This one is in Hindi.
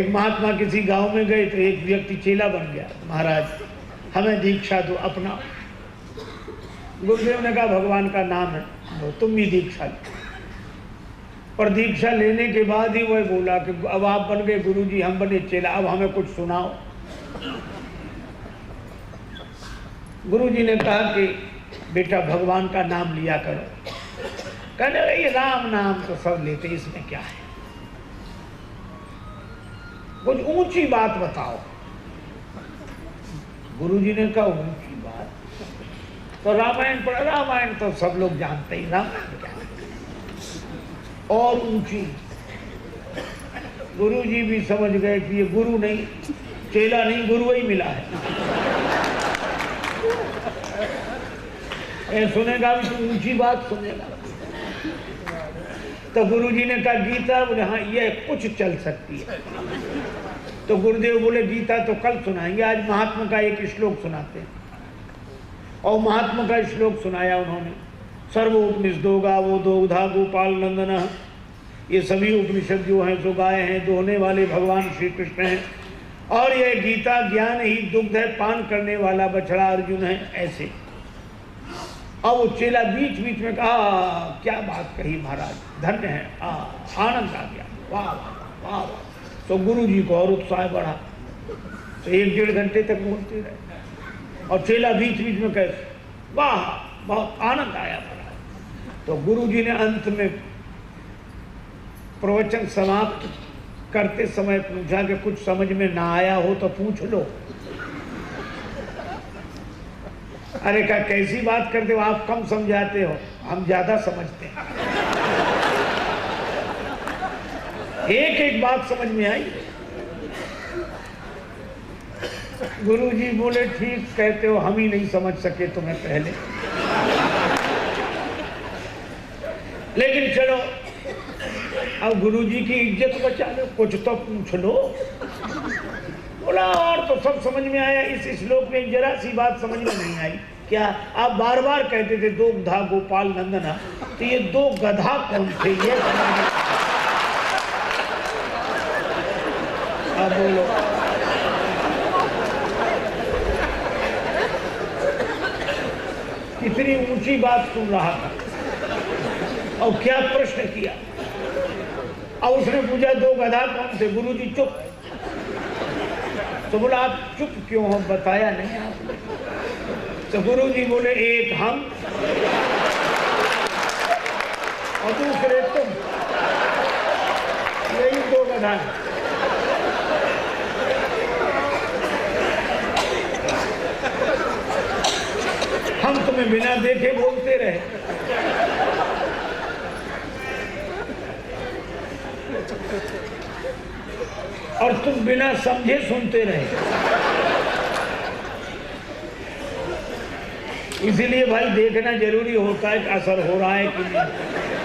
एक महात्मा किसी गांव में गए तो एक व्यक्ति चेला बन गया, महाराज हमें दीक्षा दो अपना। गुरुदेव ने कहा भगवान का नाम है, तो तुम भी दीक्षा लो। पर दीक्षा लेने के बाद ही वह बोला कि अब आप बन गए गुरुजी, हम बने चेला, अब हमें कुछ सुनाओ। गुरुजी ने कहा कि बेटा भगवान का नाम लिया करो। कहने लगे ये राम नाम तो सब लेते, इसमें क्या है, कुछ ऊंची बात बताओ। गुरुजी ने कहा ऊंची बात तो रामायण पढ़ा, रामायण तो सब लोग जानते ही, रामायण क्या है और ऊंची। गुरुजी भी समझ गए कि ये गुरु नहीं, चेला नहीं, गुरु ही मिला है। सुनेगा भी तो ऊंची बात सुनेगा। तो गुरुजी ने कहा गीता, बोले हाँ ये कुछ चल सकती है। तो गुरुदेव बोले गीता तो कल सुनाएंगे, आज महात्मा का एक श्लोक सुनाते हैं। और महात्मा का श्लोक सुनाया उन्होंने, सर्वोपनिषदो गावो दोग्धा गोपाल नंदन। ये सभी उपनिषद जो हैं सो गाय हैं, दोहने वाले भगवान श्री कृष्ण हैं। और यह गीता ज्ञान ही दुग्ध है, पान करने वाला बछड़ा अर्जुन है। ऐसे और वो चेला बीच बीच में कहा क्या बात कही महाराज, धन्य है, आनंद आ गया, वाह वाह वाह। तो गुरु जी को और उत्साह बढ़ा, तो 1-1.5 घंटे तक बोलते रहे। और चेला बीच बीच में कहे वाह, बहुत आनंद आया महाराज। तो गुरु जी ने अंत में प्रवचन समाप्त करते समय पूछा कि कुछ समझ में ना आया हो तो पूछ लो। अरे क्या कैसी बात करते हो आप, कम समझाते हो, हम ज्यादा समझते हैं। एक एक बात समझ में आई। गुरुजी बोले ठीक कहते हो, हम ही नहीं समझ सके तुम्हें पहले, लेकिन चलो अब गुरुजी की इज्जत बचा लो, कुछ तो पूछ लो। बोला और तो सब समझ में आया, इस श्लोक में जरा सी बात समझ में नहीं आई। क्या आप बार बार कहते थे दो गधा गोपाल नंदना, तो ये दो गधा कौन थे ये अब बोलो। कितनी ऊंची बात सुन रहा था और क्या प्रश्न किया। और उसने पूछा दो गधा कौन थे, गुरुजी चुप। तो बोला आप चुप क्यों हो, बताया नहीं आपने। तो गुरुजी बोले एक हम और दूसरे तुम, यही दो गधा। हम तुम्हें बिना देखे बोलते रहे। और तुम बिना समझे सुनते रहे। इसीलिए भाई देखना जरूरी होता है कि असर हो रहा है कि नहीं।